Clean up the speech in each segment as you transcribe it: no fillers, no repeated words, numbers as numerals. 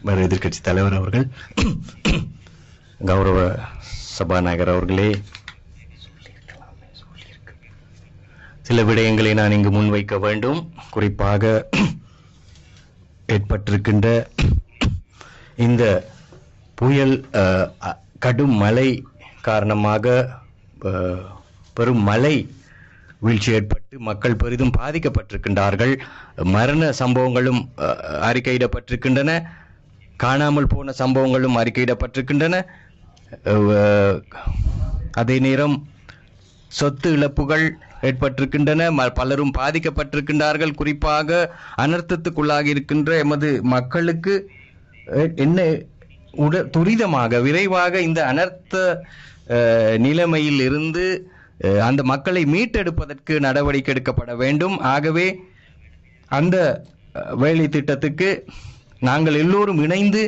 வேறு எதிர்கட்சி தலைவர் அவர்கள், கௌரவ சபாநாயகர் அவர்களே, சில விடயங்களை நான் இங்கு முன்வைக்க வேண்டும். குறிப்பாக ஏற்பட்டிருக்கின்ற இந்த புயல் கடும் மழை காரணமாக பெரும் மழை வீழ்ச்சி ஏற்பட்டு மக்கள் பெரிதும் பாதிக்கப்பட்டிருக்கின்றார்கள். மரண சம்பவங்களும் அறிக்கையிடப்பட்டிருக்கின்றன, காணாமல் போன சம்பவங்களும் அறிக்கையிடப்பட்டிருக்கின்றன. அதே நேரம் சொத்து இழப்புகள் ஏற்பட்டிருக்கின்றன, பலரும் பாதிக்கப்பட்டிருக்கின்றார்கள். குறிப்பாக அனர்த்தத்துக்குள்ளாகி இருக்கின்ற எமது மக்களுக்கு என்ன துரிதமாக விரைவாக இந்த அனர்த்த நிலைமையில் இருந்து அந்த மக்களை மீட்டெடுப்பதற்கு நடவடிக்கை எடுக்கப்பட வேண்டும். ஆகவே அந்த வேலை திட்டத்துக்கு நாங்கள் எல்லோரும் இணைந்து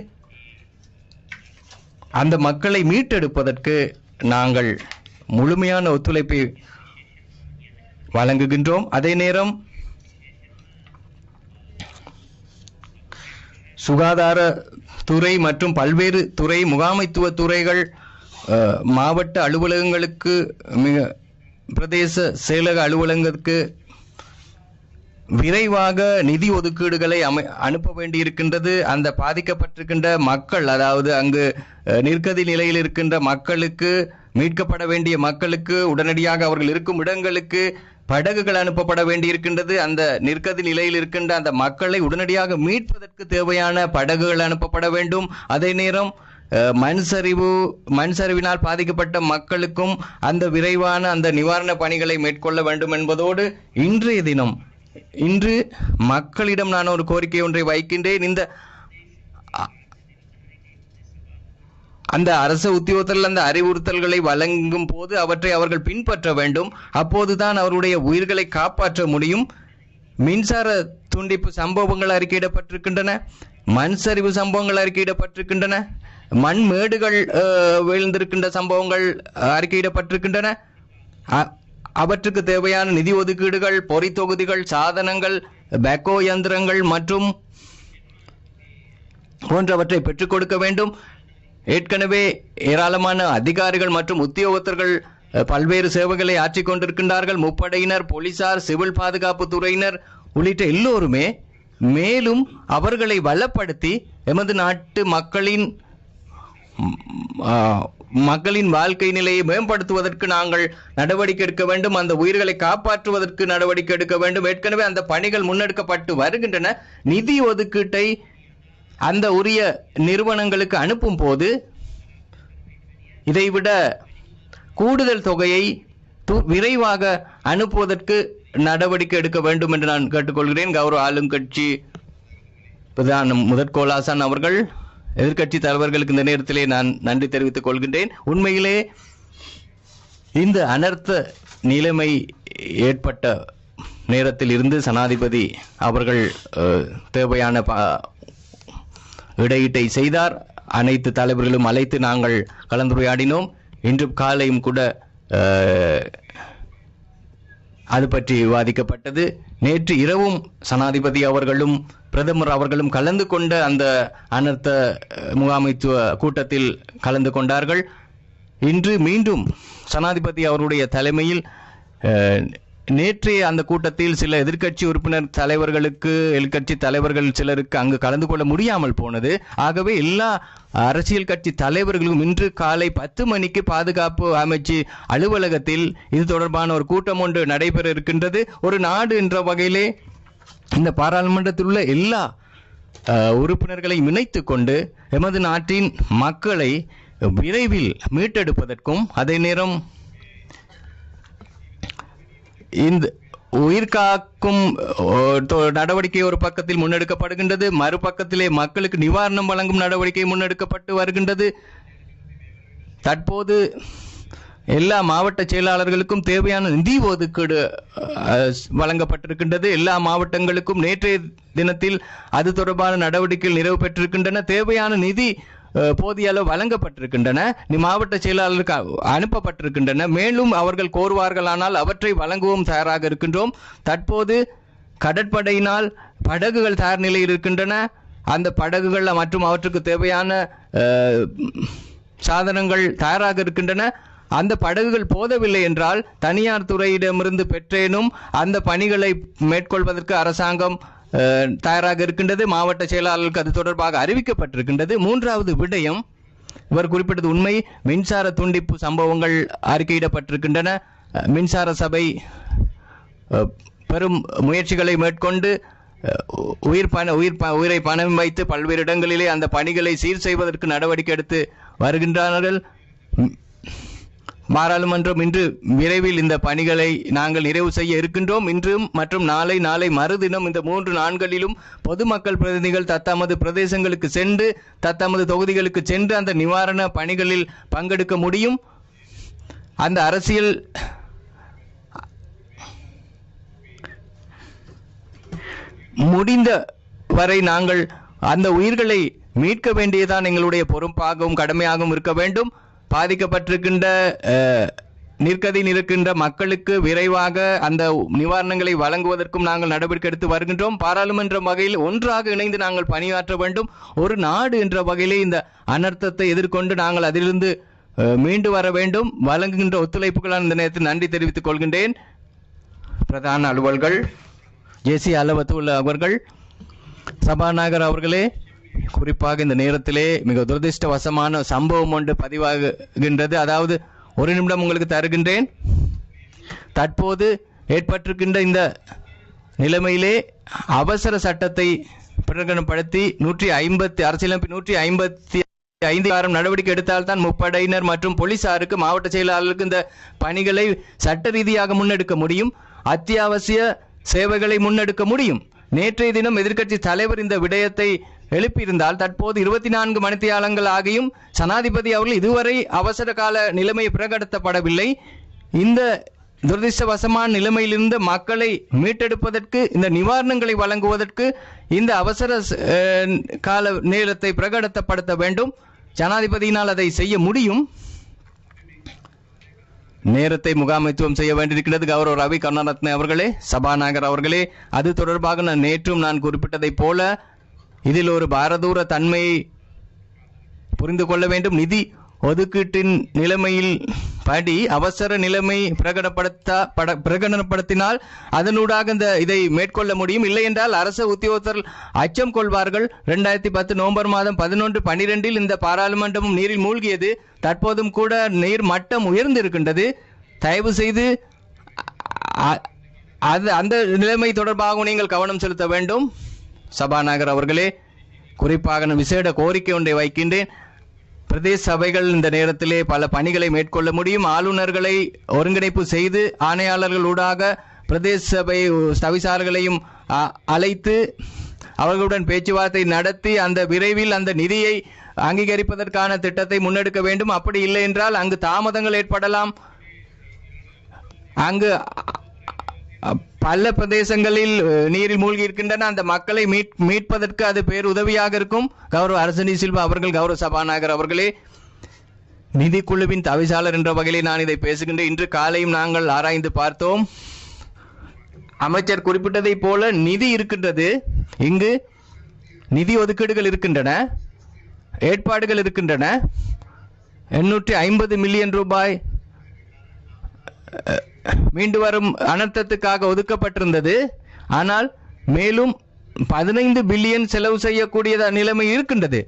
அந்த மக்களை மீட்டெடுப்பதற்கு நாங்கள் முழுமையான ஒத்துழைப்பை வழங்குகின்றோம். அதே நேரம் சுகாதார துறை மற்றும் பல்வேறு துறை முகாமைத்துவ துறைகள் மாவட்ட அலுவலகங்களுக்கு பிரதேச செயலக அலுவலகங்களுக்கு விரைவாக நிதி ஒதுக்கீடுகளை அனுப்ப வேண்டியிருக்கின்றது. அந்த பாதிக்கப்பட்டிருக்கின்ற மக்கள், அதாவது அங்கு நிற்கதி நிலையில் இருக்கின்ற மக்களுக்கு, மீட்கப்பட வேண்டிய மக்களுக்கு உடனடியாக அவர்கள் இருக்கும் இடங்களுக்கு படகுகள் அனுப்பப்பட வேண்டியிருக்கின்றது. அந்த நிற்கதி நிலையில் இருக்கின்ற அந்த மக்களை உடனடியாக மீட்பதற்கு தேவையான படகுகள் அனுப்பப்பட வேண்டும். அதே நேரம் மண் சரிவினால் பாதிக்கப்பட்ட மக்களுக்கும் அந்த விரைவான அந்த நிவாரண பணிகளை மேற்கொள்ள வேண்டும் என்பதோடு இன்று மக்களிடம் நான் ஒரு கோரிக்கை ஒன்றை வைக்கின்றேன். அந்த அரசு உத்தியோகத்தர்கள் அந்த அறிவுறுத்தல்களை வழங்கும் போது அவற்றை அவர்கள் பின்பற்ற வேண்டும். அப்போதுதான் அவருடைய உயிர்களை காப்பாற்ற முடியும். மின்சார துண்டிப்பு சம்பவங்கள் அறிக்கையிடப்பட்டிருக்கின்றன, மண் சரிவு சம்பவங்கள் அறிக்கையிடப்பட்டிருக்கின்றன, மண் மேடுகள் விழுந்திருக்கின்ற சம்பவங்கள் அறிக்கையிடப்பட்டிருக்கின்றன. அவற்றுக்கு தேவையான நிதி ஒதுக்கீடுகள், பொறி தொகுதிகள், சாதனங்கள், பேக்கோ இயந்திரங்கள் மற்றும் போன்றவற்றை பெற்றுக் கொடுக்க வேண்டும். ஏற்கனவே ஏராளமான அதிகாரிகள் மற்றும் உத்தியோகத்தர்கள் பல்வேறு சேவைகளை ஆற்றிக் கொண்டிருக்கின்றார்கள். முப்படையினர், போலீசார், சிவில் பாதுகாப்பு துறையினர் உள்ளிட்ட எல்லோருமே மேலும் அவர்களை வளப்படுத்தி எமது நாட்டு மக்களின் வாழ்க்கை நிலையை மேம்படுத்துவதற்கு நாங்கள் நடவடிக்கை எடுக்க வேண்டும். அந்த உயிர்களை காப்பாற்றுவதற்கு நடவடிக்கை எடுக்க வேண்டும். ஏற்கனவே அந்த பணிகள் முன்னெடுக்கப்பட்டு வருகின்றன. நிதி ஒதுக்கீட்டை அந்த உரிய நிறுவனங்களுக்கு அனுப்பும் போது இதைவிட கூடுதல் தொகையை விரைவாக அனுப்புவதற்கு நடவடிக்கை எடுக்க வேண்டும் என்று நான் கேட்டுக்கொள்கிறேன். கௌரவ ஆளுங்கட்சி பிரதான முதற்கோலாசான் அவர்கள், எதிர்கட்சி தலைவர்களுக்கு இந்த நேரத்திலே நான் நன்றி தெரிவித்துக் கொள்கின்றேன். உண்மையிலே இந்த அனர்த்த நிலைமை ஏற்பட்ட நேரத்தில் இருந்து ஜனாதிபதி அவர்கள் தேவையான இடையீட்டை செய்தார். அனைத்து தலைவர்களும் அழைத்து நாங்கள் கலந்துரையாடினோம். இன்று காலையும் கூட அது பற்றி விவாதிக்கப்பட்டது. நேற்று இரவும் ஜனாதிபதி அவர்களும் பிரதமர் அவர்களும் கலந்து கொண்ட அந்த அனர்த்த முகாமைத்துவ கூட்டத்தில் கலந்து கொண்டார்கள். இன்று மீண்டும் ஜனாதிபதி அவருடைய தலைமையில் நேற்றைய அந்த கூட்டத்தில் சில எதிர்க்கட்சி உறுப்பினர் எதிர்க்கட்சி தலைவர்கள் சிலருக்கு அங்கு கலந்து கொள்ள முடியாமல் போனது. ஆகவே எல்லா அரசியல் கட்சி தலைவர்களும் இன்று காலை 10 மணிக்கு பாதுகாப்பு அமைச்சு அலுவலகத்தில் இது தொடர்பான ஒரு கூட்டம் ஒன்று நடைபெற இருக்கின்றது. ஒரு நாடு என்ற வகையிலே இந்த பாராளுமன்றத்தில் உள்ள எல்லா உறுப்பினர்களை இணைத்துக் கொண்டு எமது நாட்டின் மக்களை விரைவில் மீட்டெடுப்பதற்கும், அதே நேரம் இந்த உயிர்காக்கும் நடவடிக்கை ஒரு பக்கத்தில் முன்னெடுக்கப்படுகின்றது, மறுபக்கத்திலே மக்களுக்கு நிவாரணம் வழங்கும் நடவடிக்கை முன்னெடுக்கப்பட்டு வருகின்றது. தற்போது எல்லா மாவட்ட செயலாளர்களுக்கும் தேவையான நிதி ஒதுக்கீடு வழங்கப்பட்டிருக்கின்றது. எல்லா மாவட்டங்களுக்கும் நேற்றைய தினத்தில் அது தொடர்பான நடவடிக்கைகள் நிறைவு பெற்றிருக்கின்றன. தேவையான நிதி போதிய அளவு வழங்கப்பட்டிருக்கின்றன, மாவட்ட செயலாளருக்கு அனுப்பப்பட்டிருக்கின்றன. மேலும் அவர்கள் கோருவார்களானால் அவற்றை வழங்கவும் தயாராக இருக்கின்றோம். தற்போது கடற்படையினால் படகுகள் தயார் நிலையில் இருக்கின்றன. அந்த படகுகள் மற்றும் அவற்றுக்கு தேவையான சாதனங்கள் தயாராக இருக்கின்றன. அந்த படகுகள் போதவில்லை என்றால் தனியார் துறையிடமிருந்து பெற்றேனும் அந்த பணிகளை மேற்கொள்வதற்கு அரசாங்கம் தயாராக இருக்கின்றது. மாவட்ட செயலாளர்களுக்கு அது தொடர்பாக அறிவிக்கப்பட்டிருக்கின்றது. மூன்றாவது விடயம், இவர் குறிப்பிட்டது உண்மை, மின்சார துண்டிப்பு சம்பவங்கள் அறிக்கையிடப்பட்டிருக்கின்றன. மின்சார சபை பெரும் முயற்சிகளை மேற்கொண்டு உயிரை பணம் வைத்து பல்வேறு இடங்களிலே அந்த பணிகளை சீர் செய்வதற்கு நடவடிக்கை எடுத்து வருகின்றார்கள். பாராளுமன்றம் இன்று விரைவில் இந்த பணிகளை நாங்கள் நிறைவு செய்ய இருக்கின்றோம். இன்றும் மற்றும் நாளை மறுதினம் இந்த 3 நாட்களிலும் பொதுமக்கள் பிரதிநிதிகள் தத்தமது பிரதேசங்களுக்கு சென்று தத்தமது தொகுதிகளுக்கு சென்று அந்த நிவாரண பணிகளில் பங்கெடுக்க முடியும். அந்த அரசியல் முடிந்த வரை நாங்கள் அந்த உயிர்களை மீட்க வேண்டியதான் எங்களுடைய பொறுப்பாகவும் கடமையாகவும் இருக்க வேண்டும். பாதிக்கப்பட்டிருக்கின்ற நிற்கின்ற மக்களுக்கு விரைவாக அந்த நிவாரணங்களை வழங்குவதற்கும் நாங்கள் நடவடிக்கை எடுத்து வருகின்றோம். பாராளுமன்ற வகையில் ஒன்றாக இணைந்து நாங்கள் பணியாற்ற வேண்டும். ஒரு நாடு என்ற வகையிலே இந்த அனர்த்தத்தை எதிர்கொண்டு நாங்கள் அதிலிருந்து மீண்டு வர வேண்டும். வழங்குகின்ற ஒத்துழைப்புகளான இந்த நேரத்தில் நன்றி தெரிவித்துக் கொள்கின்றேன். பிரதான அலுவல்கள் ஜேசி அலவத்துள்ள அவர்கள், சபாநாயகர் அவர்களே, குறிப்பாக இந்த நேரத்திலே மிக துரதிருஷ்டவசமான சம்பவம் ஒன்று பதிவாகின்றது. அதாவது ஒரு நிமிடம் உங்களுக்கு தருகின்றேன். தற்போது ஏற்பட்டிருக்கின்ற இந்த நிலைமையிலே அவசர சட்டத்தை பிரகடனப்படுத்தி 150 அரசியலமைப்பு 155 நடவடிக்கை எடுத்தால்தான் முப்படையினர் மற்றும் போலீசாருக்கு மாவட்ட செயலாளர்களுக்கு இந்த பணிகளை சட்ட ரீதியாக முன்னெடுக்க முடியும். அத்தியாவசிய சேவைகளை முன்னெடுக்க முடியும். நேற்றைய தினம் எதிர்க்கட்சி தலைவர் இந்த விடயத்தை எழுப்பியிருந்தால் தற்போது 24 மணித்தியாலங்கள் ஆகியும் ஜனாதிபதி அவர்கள் இதுவரை அவசர கால நிலைமை பிரகடனப்படவில்லை. இந்த துரதிருஷ்டவசமான நிலைமையிலிருந்து மக்களை மீட்டெடுப்பதற்கு, இந்த நிவாரணங்களை வழங்குவதற்கு இந்த அவசர கால நேரத்தை பிரகடனப்படுத்த வேண்டும். ஜனாதிபதியினால் அதை செய்ய முடியும். நேரத்தை முகாமைத்துவம் செய்ய வேண்டியிருக்கிறது. கௌரவ ரவி கருணாரத்ன அவர்களே, சபாநாயகர் அவர்களே, அது தொடர்பாக நேற்றும் நான் குறிப்பிட்டதைப் போல இதில் ஒரு பாரதூர தன்மையை புரிந்து கொள்ள வேண்டும். நிதி ஒதுக்கீட்டின் நிலைமையில் படி அவசர நிலைமை பிரகடனப்படுத்தினால் அதனூடாக இதை மேற்கொள்ள முடியும். இல்லை என்றால் அரசு உத்தியோகத்தர்கள் அச்சம் கொள்வார்கள். 2010 நவம்பர் மாதம் 11-12 இந்த பாராளுமன்றமும் நீரில் மூழ்கியது. தற்போதும் கூட நீர் மட்டம் உயர்ந்திருக்கின்றது. தயவு செய்து அந்த நிலைமை தொடர்பாக நீங்கள் கவனம் செலுத்த வேண்டும். சபாநாயகர் அவர்களே, குறிப்பாக நான் விசேட கோரிக்கை ஒன்றை வைக்கின்றேன். பிரதேச சபைகள் இந்த நேரத்திலே பல பணிகளை மேற்கொள்ள முடியும். ஆளுநர்களை ஒருங்கிணைப்பு செய்து ஆணையாளர்கள் ஊடாக பிரதேச சபை தவிசார்களையும் அழைத்து அவர்களுடன் பேச்சுவார்த்தை நடத்தி அந்த விரைவில் அந்த நிதியை அங்கீகரிப்பதற்கான திட்டத்தை முன்னெடுக்க வேண்டும். அப்படி இல்லை என்றால் அங்கு தாமதங்கள் ஏற்படலாம். அங்கு பல பிரதேசங்களில் நீரில் மூழ்கி இருக்கின்றன. அந்த மக்களை மீட்பதற்கு அது பேர் உதவியாக இருக்கும். கௌரவ அரசனி சில்வா அவர்கள், கௌரவ சபாநாயகர் அவர்களே, நிதிக்குழுவின் தவிசாளர் என்ற வகையிலே நான் இதை பேசுகின்றேன். இன்று காலையும் நாங்கள் ஆராய்ந்து பார்த்தோம். அமைச்சர் குறிப்பிட்டதை போல நிதி இருக்கின்றது. இங்கு நிதி ஒதுக்கீடுகள் இருக்கின்றன, ஏற்பாடுகள் இருக்கின்றன. 850 மில்லியன் ரூபாய் மீண்டு வரும் அனர்த்தத்துக்காக ஒதுக்கப்பட்டிருந்தது. ஆனால் மேலும் 15 பில்லியன் செலவு செய்யக்கூடிய நிலைமை இருக்கின்றது.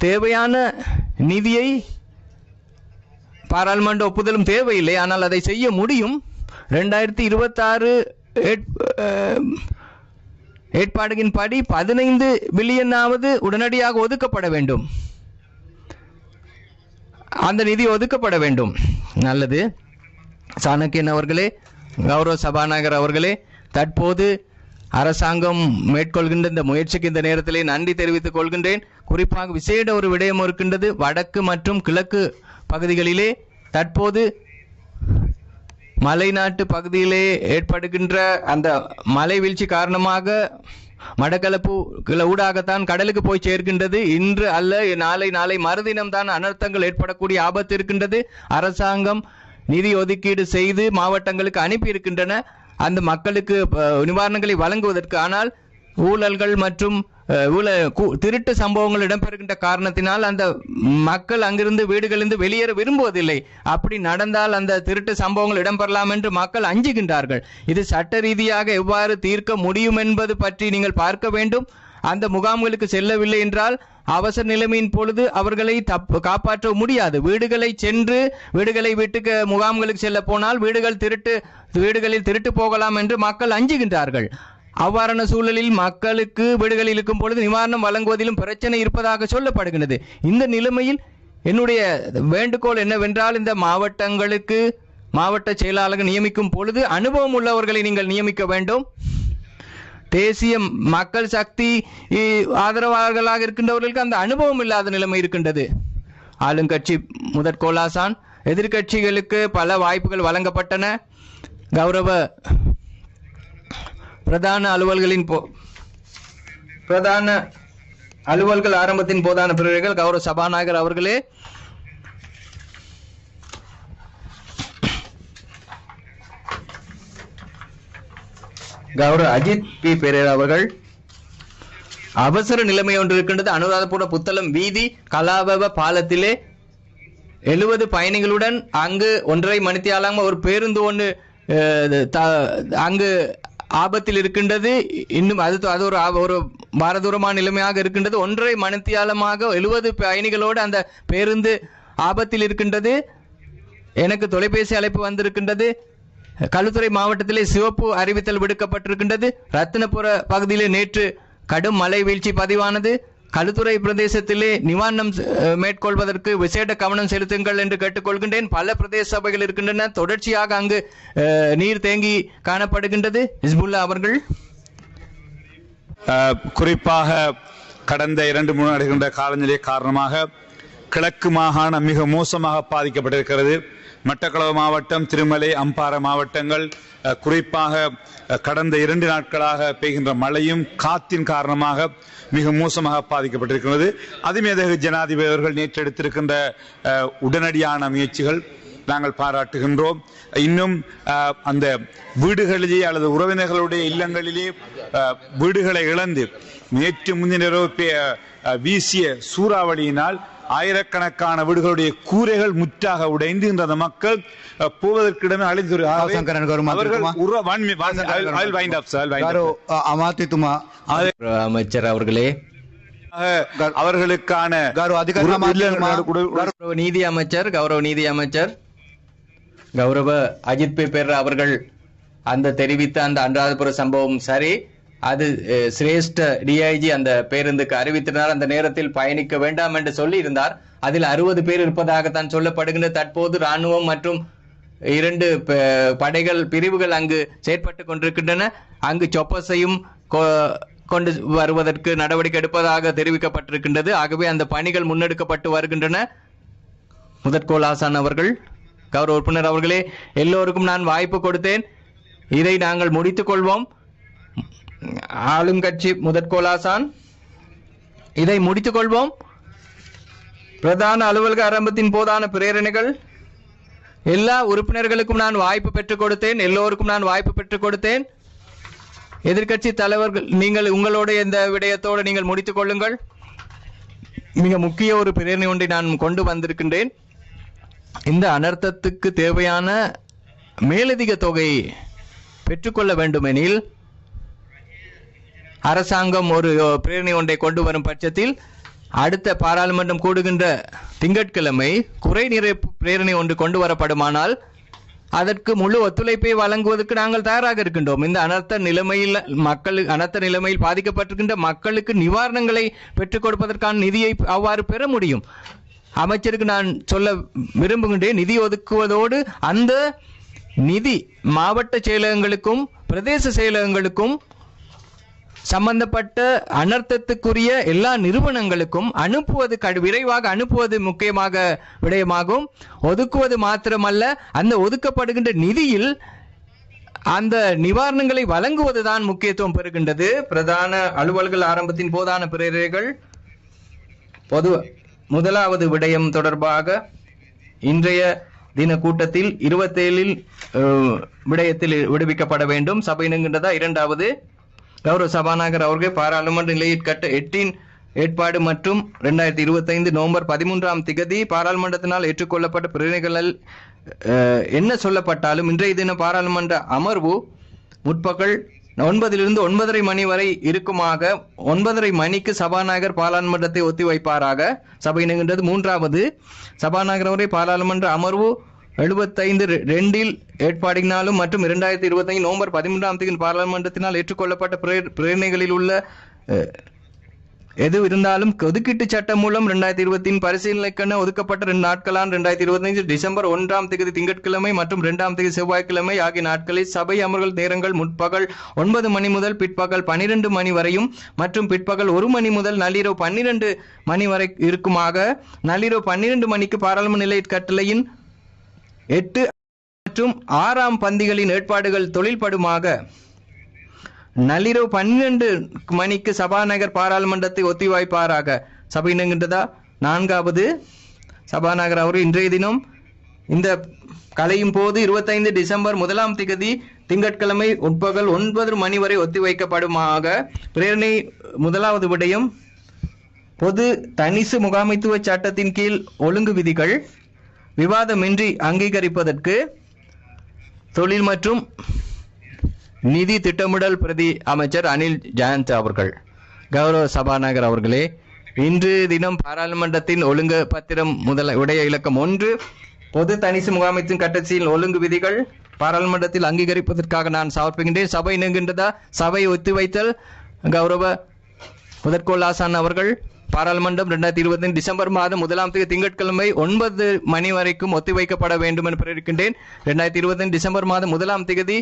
தேவையான நிதியை பாராளுமன்ற ஒப்புதலும் தேவையில்லை, ஆனால் அதை செய்ய முடியும். 2026 ஏற்பாடுகளின் படி 15 பில்லியனாவது உடனடியாக ஒதுக்கப்பட வேண்டும். அந்த நிதி ஒதுக்கப்பட வேண்டும். நல்லது. சாணக்கியன் அவர்களே, கௌரவ சபாநாயகர் அவர்களே, தற்போது அரசாங்கம் மேற்கொள்கின்ற இந்த முயற்சிக்கு இந்த நேரத்திலே நன்றி தெரிவித்துக் கொள்கின்றேன். குறிப்பாக விசேட ஒரு விடயம் இருக்கின்றது. வடக்கு மற்றும் கிழக்கு பகுதிகளிலே தற்போது மலைநாட்டு பகுதியிலே ஏற்படுகின்ற அந்த மலை வீழ்ச்சி காரணமாக மடக்களப்பு ஊடாகத்தான் கடலுக்கு போய் சேர்க்கின்றது. இன்று அல்ல நாளை மறுதினம் தான் அனர்த்தங்கள் ஏற்படக்கூடிய ஆபத்து இருக்கின்றது. அரசாங்கம் நிதி ஒதுக்கீடு செய்து மாவட்டங்களுக்கு அனுப்பி இருக்கின்றன அந்த மக்களுக்கு நிவாரணங்களை வழங்குவதற்கு. ஆனால் ஊழல்கள் மற்றும் திருட்டு சம்பவங்கள் இடம்பெறுகின்ற காரணத்தினால் அந்த மக்கள் அங்கிருந்து வீடுகளிலிருந்து வெளியேற விரும்புவதில்லை. அப்படி நடந்தால் அந்த திருட்டு சம்பவங்கள் இடம்பெறலாம் என்று மக்கள் அஞ்சுகின்றார்கள். இது சட்ட ரீதியாக எவ்வாறு தீர்க்க முடியும் என்பது பற்றி நீங்கள் பார்க்க வேண்டும். அந்த முகாம்களுக்கு செல்லவில்லை என்றால் அவசர நிலைமையின் பொழுது அவர்களை காப்பாற்ற முடியாது. வீடுகளை விட்டு முகாம்களுக்கு செல்ல போனால் வீடுகளில் திருட்டு போகலாம் என்று மக்கள் அஞ்சுகின்றார்கள். அவ்வாறான சூழலில் மக்களுக்கு வீடுகளில் இருக்கும் பொழுது நிவாரணம் வழங்குவதிலும் பிரச்சனை இருப்பதாக சொல்லப்படுகிறது. இந்த நிலைமையில் என்னுடைய வேண்டுகோள் என்னவென்றால், இந்த மாவட்டங்களுக்கு மாவட்ட செயலாளர்கள் நியமிக்கும் பொழுது அனுபவம் உள்ளவர்களை நீங்கள் நியமிக்க வேண்டும். தேசிய மக்கள் சக்தி ஆதரவாளர்களாக இருக்கின்றவர்களுக்கு அந்த அனுபவம் இல்லாத நிலைமை இருக்கின்றது. ஆளுங்கட்சி முதற்கோலாசான், எதிர்கட்சிகளுக்கு பல வாய்ப்புகள் வழங்கப்பட்டன. கௌரவ பிரதான அலுவல்கள் ஆரம்பத்தின் போதான பிரிவுகள் கௌரவ சபாநாயகர் அவர்களே, கௌரவ அஜித் பி பெரேரா அவர்கள், அவசர நிலைமை ஒன்று இருக்கின்றது. அனுராதபுர புத்தளம் வீதி கலாபவ பாலத்திலே 70 பயணிகளுடன் அங்கு 1.5 மணித்தியாலம் ஒரு பேருந்து ஒன்று அங்கு ஆபத்தில் இருக்கின்றது. இன்னும் அது ஒரு பாரதூரமான நிலைமையாக இருக்கின்றது. 1.5 மணித்தியாலமாக 70 பயணிகளோடு அந்த பேருந்து ஆபத்தில் இருக்கின்றது. எனக்கு தொலைபேசி அழைப்பு வந்திருக்கின்றது. களுத்துறை மாவட்டத்திலே சிவப்பு அறிவித்தல் விடுக்கப்பட்டிருக்கின்றது. ரத்தினபுர பகுதியிலே நேற்று கடும் மழை வீழ்ச்சி பதிவானது. களுத்துறை பிரதேசத்திலே நிவாரணம் மேற்கொள்வதற்கு விசேட கவனம் செலுத்துங்கள் என்று கேட்டுக்கொள்கின்றேன். பல பிரதேச சபைகள் இருக்கின்றன. தொடர்ச்சியாக அங்கு நீர் தேங்கி காணப்படுகின்றது. ஹிஸ்புல்லா அவர்கள், குறிப்பாக கடந்த 2-3 ஆண்டுகின்ற காலநிலை காரணமாக கிழக்கு மாகாணம் மிக மோசமாக பாதிக்கப்பட்டிருக்கிறது. மட்டக்களப்பு மாவட்டம், திருமலை, அம்பாறை மாவட்டங்கள் குறிப்பாக கடந்த 2 நாட்களாக பெய்கின்ற மழையும் காத்தின் காரணமாக மிக மோசமாக பாதிக்கப்பட்டிருக்கிறது. அதிமேதகு ஜனாதிபதி அவர்கள் நேற்று எடுத்திருக்கின்ற உடனடியான முயற்சிகள் நாங்கள் பாராட்டுகின்றோம். இன்னும் அந்த வீடுகளிலே அல்லது உறவினர்களுடைய இல்லங்களிலே வீடுகளை இழந்து நேற்று முன்தின வீசிய சூறாவளியினால் ஆயிரக்கணக்கான வீடுகளுடைய கூரைகள் முற்றாக உடைந்து இந்த மக்கள் போவதற்கிடமே அழிந்து அமைச்சர் அவர்களே, அவர்களுக்கான நீதி அமைச்சர் கௌரவ அஜித் பி பெரேரா அவர்கள் அந்த தெரிவித்த அந்த அனுராதபுர சம்பவம் சரி. அது சிரேஷ்ட டிஐஜி அந்த பேருந்துக்கு அறிவித்திருந்தார். அந்த நேரத்தில் பயணிக்க வேண்டாம் என்று சொல்லி இருந்தார். அதில் 60 பேர் இருப்பதாகத்தான் சொல்லப்படுகின்றது. தற்போது ராணுவம் மற்றும் 2 பிரிவுகள் அங்கு செயற்பட்டுக் கொண்டிருக்கின்றன. அங்கு சொப்பஸையும் கொண்டு வருவதற்கு நடவடிக்கை எடுப்பதாக தெரிவிக்கப்பட்டிருக்கின்றது. ஆகவே அந்த பணிகள் முன்னெடுக்கப்பட்டு வருகின்றன. முதற்கோள் ஆசான் அவர்கள், கௌரவ உறுப்பினர் அவர்களே, எல்லோருக்கும் நான் வாய்ப்பு கொடுத்தேன். இதை நாங்கள் முடித்துக் கொள்வோம். ஆளும் கட்சி முதற்கோலாசான், இதை முடித்துக் கொள்வோம். பிரதான அலுவலக ஆரம்பத்தின் போதான பிரேரணைகள் எல்லா உறுப்பினர்களுக்கும் நான் வாய்ப்பு பெற்றுக் கொடுத்தேன். எல்லோருக்கும் நான் வாய்ப்பு பெற்றுக் கொடுத்தேன். எதிர்கட்சி தலைவர்கள், நீங்கள் உங்களுடைய இந்த விடயத்தோடு நீங்கள் முடித்துக் கொள்ளுங்கள். மிக முக்கிய ஒரு பிரேரணை ஒன்றை நான் கொண்டு வந்திருக்கின்றேன். இந்த அனர்த்தத்துக்கு தேவையான மேலதிக தொகையை பெற்றுக்கொள்ள வேண்டுமெனில் அரசாங்கம் ஒரு பிரேரணை ஒன்றை கொண்டு வரும் பட்சத்தில் அடுத்த பாராளுமன்றம் கூடுகின்ற திங்கட்கிழமை குறை நிறைப்பு பிரேரணை ஒன்று கொண்டு வரப்படுமானால் அதற்கு முழு ஒத்துழைப்பை வழங்குவதற்கு நாங்கள் தயாராக இருக்கின்றோம். இந்த அனர்த்த நிலைமையில் பாதிக்கப்பட்டிருக்கின்ற மக்களுக்கு நிவாரணங்களை பெற்றுக் கொடுப்பதற்கான நிதியை அவ்வாறு பெற முடியும். அமைச்சருக்கு நான் சொல்ல விரும்புகின்றேன், நிதி ஒதுக்குவதோடு அந்த நிதி மாவட்ட செயலகங்களுக்கும் பிரதேச செயலகங்களுக்கும் சம்பந்தப்பட்ட அனர்த்தத்துக்குரிய எல்லா நிறுவனங்களுக்கும் விரைவாக அனுப்புவது முக்கியமாக விடயமாகும். ஒதுக்குவது மாத்திரமல்ல, அந்த ஒதுக்கப்படுகின்ற நிதியில் அந்த நிவாரணங்களை வழங்குவதுதான் முக்கியத்துவம் பெறுகின்றது. பிரதான அலுவல்கள் ஆரம்பத்தின் போதான பிரேரணைகள். முதலாவது விடயம் தொடர்பாக இன்றைய தின கூட்டத்தில் 27 விடயத்தில் விடுவிக்கப்பட வேண்டும். சபை என்கின்றதா? இரண்டாவது கௌரவ சபாநாயகர் அவர்கள் பாராளுமன்ற நிலையிற்கட்ட 8 ஏற்பாடு மற்றும் 2025 நவம்பர் 13ஆம் திகதி பாராளுமன்றத்தினால் ஏற்றுக்கொள்ளப்பட்ட பிரேரணைகளில் என்ன சொல்லப்பட்டாலும் இன்றைய தினம் பாராளுமன்ற அமர்வு முற்பகல் 9 to 9:30 மணி வரை இருக்குமாக 9:30 மணிக்கு சபாநாயகர் பாராளுமன்றத்தை ஒத்திவைப்பாராக சபை இணைகின்றது. மூன்றாவது, சபாநாயகர் அவரை பாராளுமன்ற அமர்வு 75(2) ஏற்பாடினாலும் மற்றும் 2025 நவம்பர் 13ஆம் தேதி பாராளுமன்றத்தினால் ஏற்றுக்கொள்ளப்பட்ட பிரேரணைகளில் உள்ள எது இருந்தாலும் ஒதுக்கீட்டு சட்டம் மூலம் 2020 பரிசீலனைக்கென ஒதுக்கப்பட்ட 2 நாட்களான 2025 டிசம்பர் 1ஆம் தேதி திங்கட்கிழமை மற்றும் 2ஆம் தேதி செவ்வாய்க்கிழமை ஆகிய நாட்களில் சபை அமர்வுகள் நேரங்கள் முற்பகல் 9 மணி முதல் பிற்பகல் 12 மணி வரையும் மற்றும் பிற்பகல் 1 மணி முதல் நள்ளிரவு 12 மணி வரை இருக்குமாக நள்ளிரவு 12 மணிக்கு பாராளுமன்ற நிலைய கட்டளையின் 8 மற்றும் 6ஆம் பந்திகளின் ஏற்பாடுகள் தொழில்படுமாக நள்ளிரவு 12 மணிக்கு சபாநாயகர் பாராளுமன்றத்தை ஒத்திவைப்பாராக சபை இணைகின்றதா. நான்காவது, சபாநாயகர் அவர் இன்றைய தினம் இந்த கலையும் போது 25 டிசம்பர் 1ஆம் தேதி திங்கட்கிழமை உட்பகல் 9 மணி வரை ஒத்திவைக்கப்படுமாக. பிரேரணை முதலாவது விடயம், பொது தனிசு முகாமைத்துவ சட்டத்தின் கீழ் ஒழுங்கு விதிகள் விவாதமின்றி அங்கீகரிப்பதற்கு தொழில் மற்றும் நிதி திட்டமிடல் பிரதி அமைச்சர் அனில் ஜெயந்த் அவர்கள். கௌரவ சபாநாயகர் அவர்களே, இன்று தினம் பாராளுமன்றத்தின் ஒழுங்கு பத்திரம் உடைய இலக்கம் 1 பொது தனிசு முகாமைத்தின் கட்டத்தின் ஒழுங்கு விதிகள் பாராளுமன்றத்தில் அங்கீகரிப்பதற்காக நான் சமர்ப்பிக்கின்றேன். சபை இணைகின்றதா? சபை ஒத்திவைத்தல். கௌரவ முதற்கோள் ஆசான் அவர்கள், பாராளுமன்றம் 2025 டிசம்பர் மாதம் 1ஆம் தேதி திங்கட்கிழமை 9 மணி வரைக்கும் ஒத்திவைக்கப்பட வேண்டும் என்று பிறப்பிக்கின்றேன். 2025 டிசம்பர் மாதம் 1ஆம் தேதி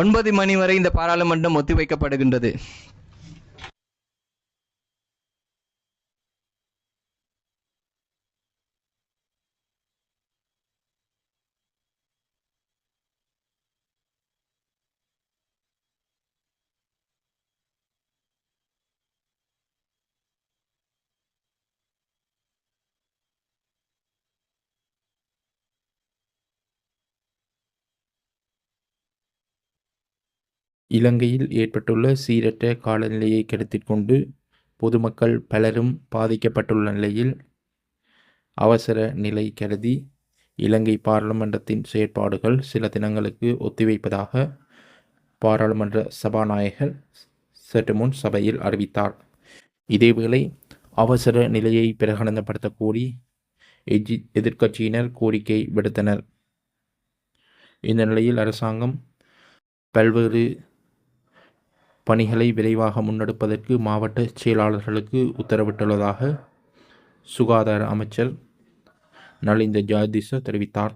9 மணி வரை இந்த பாராளுமன்றம் ஒத்திவைக்கப்படுகின்றது. இலங்கையில் ஏற்பட்டுள்ள சீரற்ற காலநிலையை கருத்தில் கொண்டு பொதுமக்கள் பலரும் பாதிக்கப்பட்டுள்ள நிலையில் அவசர நிலை கருதி இலங்கை பாராளுமன்றத்தின் செயற்பாடுகள் சில தினங்களுக்கு ஒத்திவைப்பதாக பாராளுமன்ற சபாநாயகர் சற்று முன் சபையில் அறிவித்தார். இதேவேளை அவசர நிலையை பிரகடனப்படுத்த கோரி எதிர்க்கட்சியினர் கோரிக்கை விடுத்தனர். இந்த நிலையில் அரசாங்கம் பல்வேறு பணிகளை விரைவாக முன்னெடுப்பதற்கு மாவட்ட செயலாளர்களுக்கு உத்தரவிட்டுள்ளதாக சுகாதார அமைச்சர் நலிந்த ஜாதிச தெரிவித்தார்.